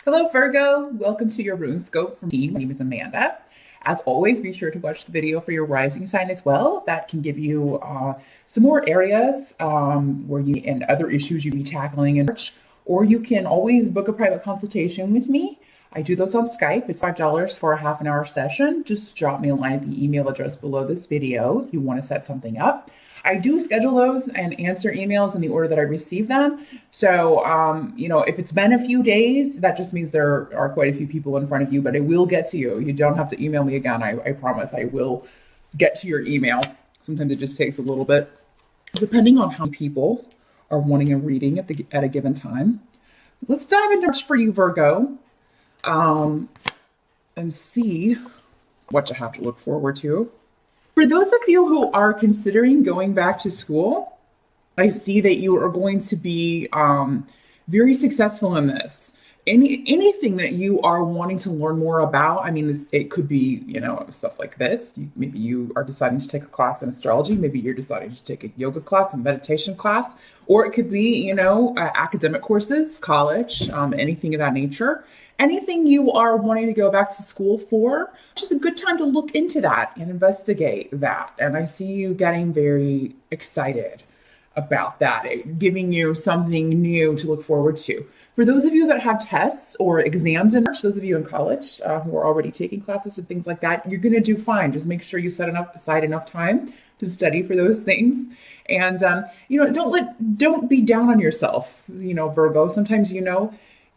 Hello, Virgo. Welcome to your rune scope from me. My name is Amanda. As always, be sure to watch the video for your rising sign as well. That can give you some more areas where you and other issues you'll be tackling in March. Or you can always book a private consultation with me. I do those on Skype. It's $5 for a half an hour session. Just drop me a line at the email address below this video if you want to set something up. I do schedule those and answer emails in the order that I receive them. So, if it's been a few days, that just means there are quite a few people in front of you, but it will get to you. You don't have to email me again. I promise I will get to your email. Sometimes it just takes a little bit, depending on how many people are wanting a reading at a given time. Let's dive into March for you, Virgo, and see what you have to look forward to. For those of you who are considering going back to school, I see that you are going to be very successful in this. Anything that you are wanting to learn more about, it could be, stuff like this. Maybe you are deciding to take a class in astrology. Maybe you're deciding to take a yoga class, a meditation class, or it could be, academic courses, college, anything of that nature. Anything you are wanting to go back to school for, just a good time to look into that and investigate that. And I see you getting very excited about that, giving you something new to look forward to. For those of you that have tests or exams in March, those of you in college who are already taking classes and things like that, you're going to do fine. Just make sure you set aside enough time to study for those things. And, don't be down on yourself, Virgo. Sometimes,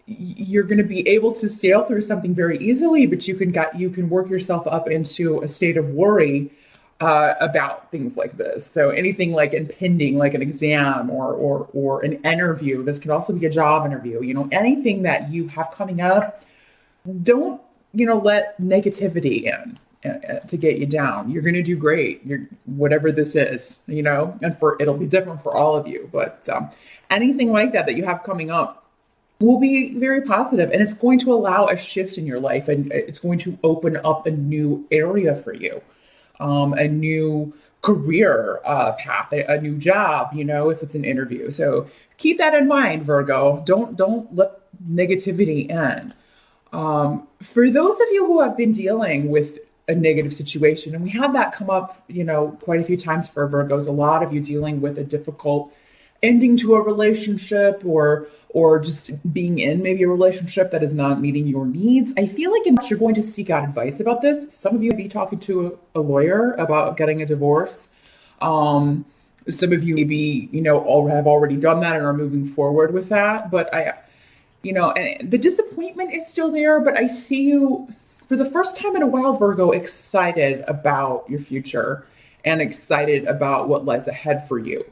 you're going to be able to sail through something very easily, but you can work yourself up into a state of worry about things like this. So anything like impending, like an exam or an interview, this could also be a job interview, anything that you have coming up, don't, let negativity in to get you down. You're going to do great. Whatever this is, and it'll be different for all of you, but anything like that you have coming up will be very positive, and it's going to allow a shift in your life, and it's going to open up a new area for you. A new career path, a new job, if it's an interview. So keep that in mind, Virgo. Don't let negativity in. For those of you who have been dealing with a negative situation, and we have that come up, quite a few times for Virgos, a lot of you dealing with a difficult ending to a relationship or just being in maybe a relationship that is not meeting your needs. I feel like you're going to seek out advice about this. Some of you may be talking to a lawyer about getting a divorce. Some of you maybe, have already done that and are moving forward with that. But and the disappointment is still there, but I see you for the first time in a while, Virgo, excited about your future and excited about what lies ahead for you.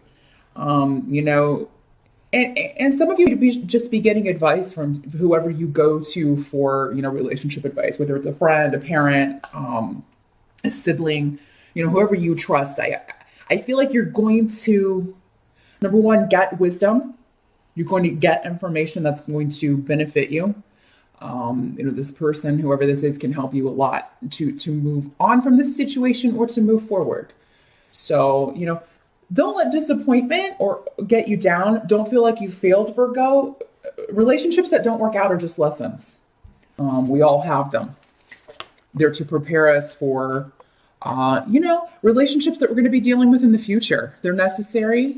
And some of you just be getting advice from whoever you go to for, relationship advice, whether it's a friend, a parent, a sibling, whoever you trust. I feel like you're going to, number one, get wisdom. You're going to get information that's going to benefit you. This person, whoever this is, can help you a lot to move on from this situation or to move forward. So, don't let disappointment or get you down. Don't feel like you failed, Virgo. Relationships that don't work out are just lessons. We all have them. They're to prepare us for, relationships that we're going to be dealing with in the future. They're necessary.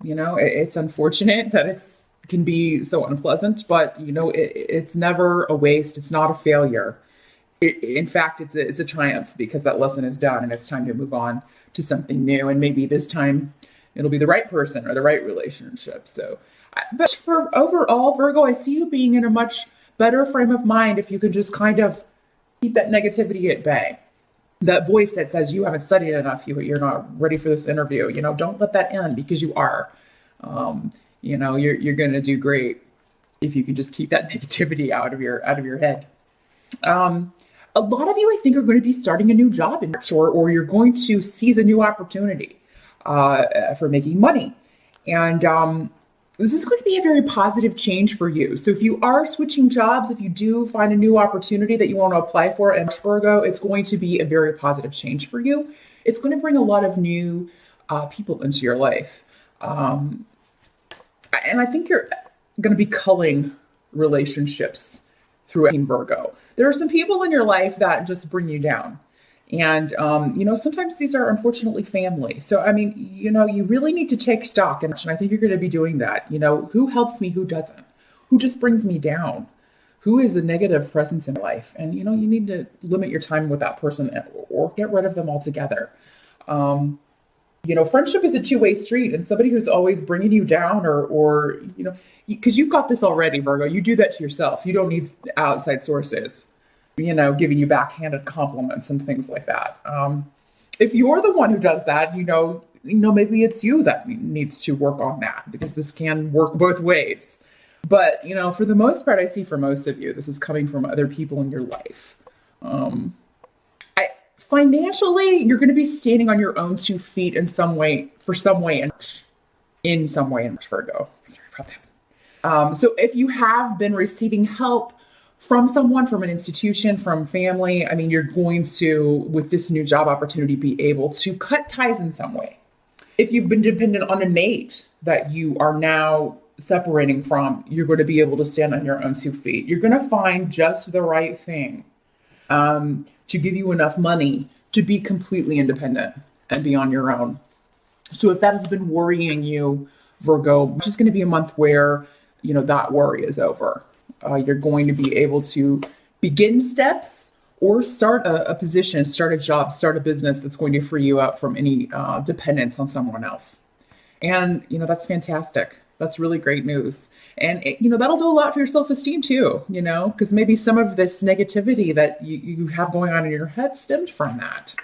It's unfortunate that it can be so unpleasant, but, it's never a waste. It's not a failure. In fact, it's a triumph because that lesson is done and it's time to move on to something new. And maybe this time it'll be the right person or the right relationship. So, but for overall, Virgo, I see you being in a much better frame of mind if you can just kind of keep that negativity at bay. That voice that says you haven't studied enough, you're not ready for this interview, don't let that in because you are. You're going to do great if you can just keep that negativity out of your head. A lot of you, I think, are going to be starting a new job in March, or you're going to seize a new opportunity for making money. And this is going to be a very positive change for you. So if you are switching jobs, if you do find a new opportunity that you want to apply for in Virgo, it's going to be a very positive change for you. It's going to bring a lot of new people into your life. And I think you're going to be culling relationships through Virgo. There are some people in your life that just bring you down. And, sometimes these are unfortunately family. So, you really need to take stock. And I think you're going to be doing that. Who helps me? Who doesn't? Who just brings me down? Who is a negative presence in life? And, you need to limit your time with that person or get rid of them altogether. Friendship is a two-way street, and somebody who's always bringing you down or because you've got this already, Virgo, you do that to yourself. You don't need outside sources, giving you backhanded compliments and things like that. If you're the one who does that, maybe it's you that needs to work on that, because this can work both ways. But, for the most part, I see for most of you, this is coming from other people in your life. Financially, you're going to be standing on your own 2 feet in some way, Virgo. Sorry about that. So if you have been receiving help from someone, from an institution, from family, you're going to, with this new job opportunity, be able to cut ties in some way. If you've been dependent on a mate that you are now separating from, you're going to be able to stand on your own 2 feet. You're going to find just the right thing to give you enough money to be completely independent and be on your own. So if that has been worrying you, Virgo, it's just going to be a month where, that worry is over. You're going to be able to begin steps or start a position, start a job, start a business that's going to free you up from any dependence on someone else. And, that's fantastic. That's really great news. And, that'll do a lot for your self-esteem too, because maybe some of this negativity that you have going on in your head stemmed from that.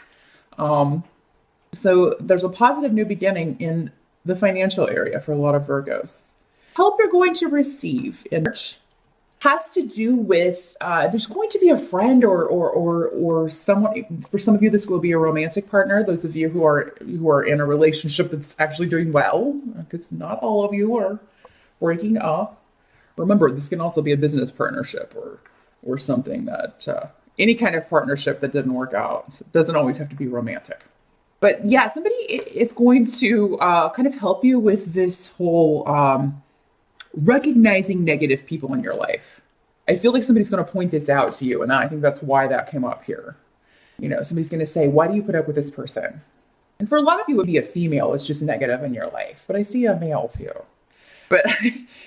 So there's a positive new beginning in the financial area for a lot of Virgos. Help you're going to receive in March has to do with, there's going to be a friend or someone. For some of you, this will be a romantic partner. Those of you who are in a relationship that's actually doing well, because not all of you are breaking up. Remember, this can also be a business partnership or something that, any kind of partnership that didn't work out. So it doesn't always have to be romantic. But yeah, somebody is going to kind of help you with this whole recognizing negative people in your life. I feel like somebody's going to point this out to you, and I think that's why that came up here. Somebody's going to say, why do you put up with this person? And for a lot of you, it would be a female. It's just negative in your life. But I see a male too. But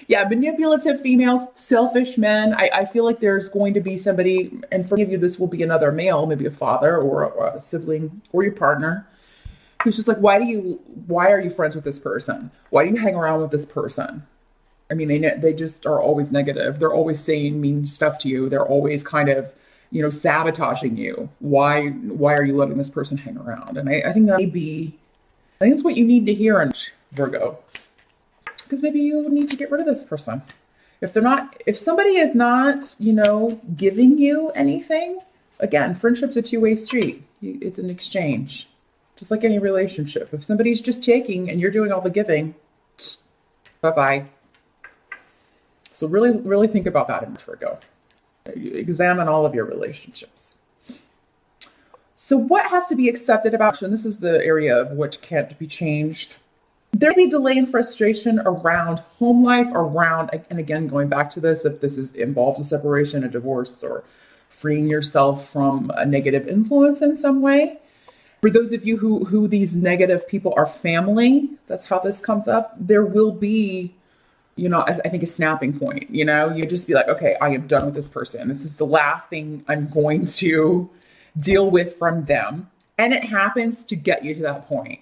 yeah, manipulative females, selfish men. I feel like there's going to be somebody, and for many of you, this will be another male, maybe a father or a sibling or your partner, who's just like, why are you friends with this person? Why do you hang around with this person? They just are always negative. They're always saying mean stuff to you. They're always kind of, sabotaging you. Why are you letting this person hang around? And I think that's what you need to hear in Virgo. Because maybe you need to get rid of this person. If somebody is not, giving you anything, again, friendship's a two-way street. It's an exchange, just like any relationship. If somebody's just taking and you're doing all the giving, bye-bye. So really, really think about that in Virgo. Examine all of your relationships. So what has to be accepted about, and this is the area of which can't be changed. There may be delay and frustration around home life, and again, going back to this, if this involves a separation, a divorce, or freeing yourself from a negative influence in some way. For those of you who these negative people are family, that's how this comes up, there will be, I think a snapping point, you just be like, okay, I am done with this person. This is the last thing I'm going to deal with from them. And it happens to get you to that point.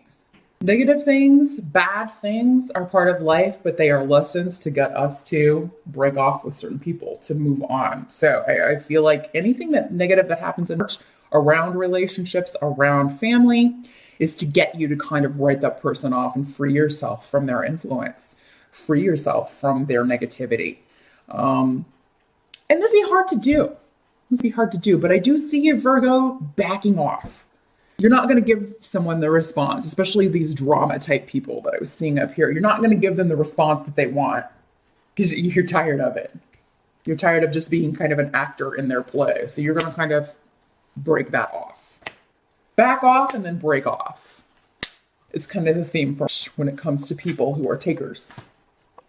Negative things, bad things are part of life, but they are lessons to get us to break off with certain people, to move on. So I feel like anything that negative that happens in March around relationships, around family, is to get you to kind of write that person off and free yourself from their influence. Free yourself from their negativity. And this would be hard to do. But I do see you, Virgo, backing off. You're not going to give someone the response, especially these drama type people that I was seeing up here. You're not going to give them the response that they want because you're tired of it. You're tired of just being kind of an actor in their play. So you're going to kind of break that off. Back off and then break off. It's kind of the theme for when it comes to people who are takers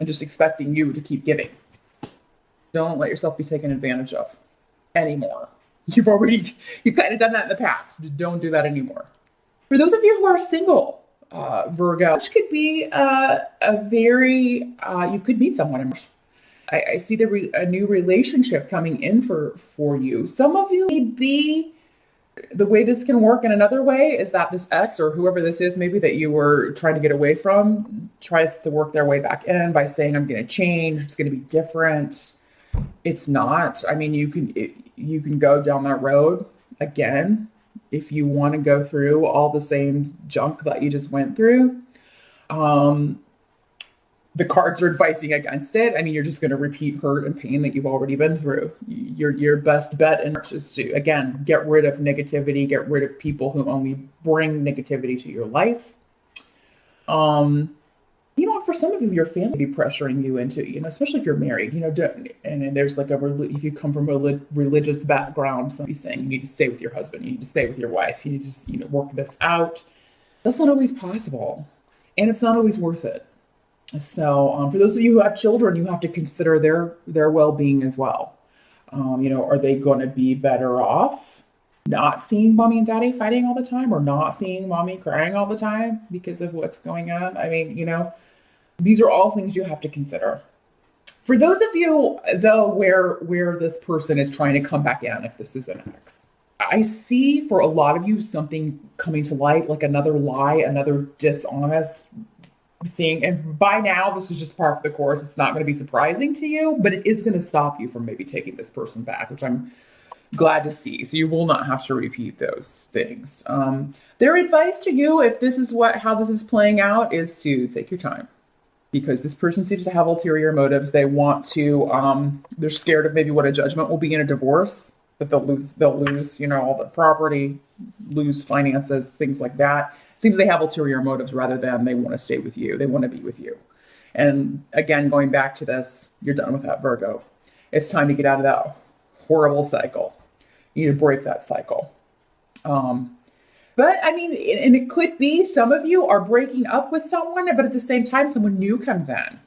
and just expecting you to keep giving. Don't let yourself be taken advantage of anymore. You've kind of done that in the past. Just don't do that anymore. For those of you who are single, Virgo, which could be you could meet someone in March. I see a new relationship coming in for you. Some of you may be, the way this can work in another way is that this ex or whoever this is, maybe that you were trying to get away from, tries to work their way back in by saying, I'm going to change. It's going to be different. It's not. I mean, you can go down that road again if you want to go through all the same junk that you just went through. The cards are advising against it. I mean, you're just going to repeat hurt and pain that you've already been through. Your best bet is to, again, get rid of negativity, get rid of people who only bring negativity to your life. For some of you, your family may be pressuring you into, especially if you're married, and there's like if you come from a religious background, somebody's saying you need to stay with your husband, you need to stay with your wife, you need to just, work this out. That's not always possible, and it's not always worth it. So for those of you who have children, you have to consider their well-being as well. Are they going to be better off not seeing mommy and daddy fighting all the time, or not seeing mommy crying all the time because of what's going on? I mean, these are all things you have to consider. For those of you, though, where this person is trying to come back in, if this is an ex, I see for a lot of you something coming to light, like another lie, another dishonest thing. And by now, this is just part of the course. It's not going to be surprising to you, but it is going to stop you from maybe taking this person back, which I'm glad to see. So you will not have to repeat those things. Their advice to you, if this is how this is playing out, is to take your time. Because this person seems to have ulterior motives. They want to, they're scared of maybe what a judgment will be in a divorce, that they'll lose, all the property, lose finances, things like that. It seems they have ulterior motives rather than they want to stay with you. They want to be with you. And again, going back to this, you're done with that, Virgo. It's time to get out of that horrible cycle. You need to break that cycle. But I mean, and it could be some of you are breaking up with someone, but at the same time, someone new comes in.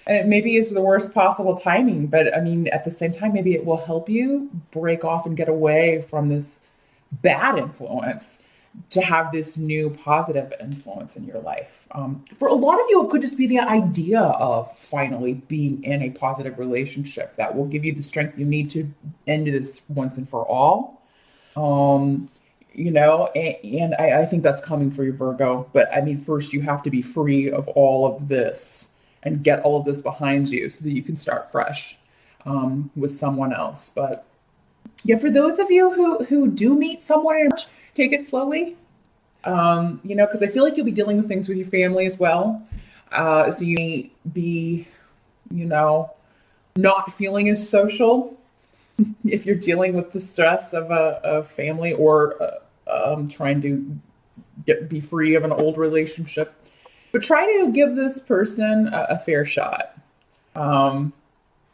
And it maybe is the worst possible timing, but I mean, at the same time, maybe it will help you break off and get away from this bad influence to have this new positive influence in your life. For a lot of you, it could just be the idea of finally being in a positive relationship that will give you the strength you need to end this once and for all. And I think that's coming for you, Virgo. But I mean, first you have to be free of all of this and get all of this behind you so that you can start fresh with someone else. But yeah, for those of you who do meet someone, take it slowly, because I feel like you'll be dealing with things with your family as well. So you may be, not feeling as social if you're dealing with the stress of a family or trying to be free of an old relationship. But try to give this person a fair shot,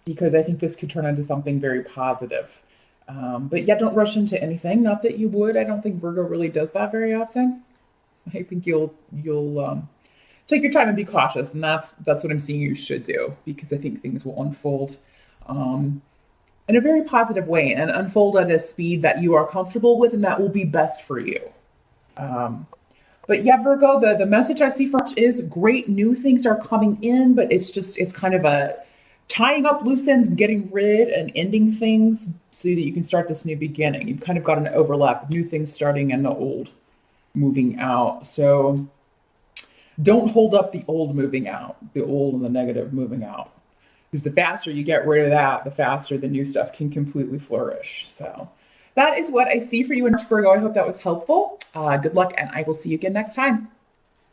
because I think this could turn into something very positive. But yeah, don't rush into anything. Not that you would. I don't think Virgo really does that very often. I think you'll take your time and be cautious, and that's what I'm seeing you should do, because I think things will unfold in a very positive way and unfold at a speed that you are comfortable with and that will be best for you. But yeah, Virgo, the message I see for March is great new things are coming in, but it's kind of a tying up loose ends, getting rid and ending things so that you can start this new beginning. You've kind of got an overlap of new things starting and the old moving out. So don't hold up the old moving out, the old and the negative moving out. Because the faster you get rid of that, the faster the new stuff can completely flourish. So that is what I see for you in Virgo. I hope that was helpful. Good luck, and I will see you again next time.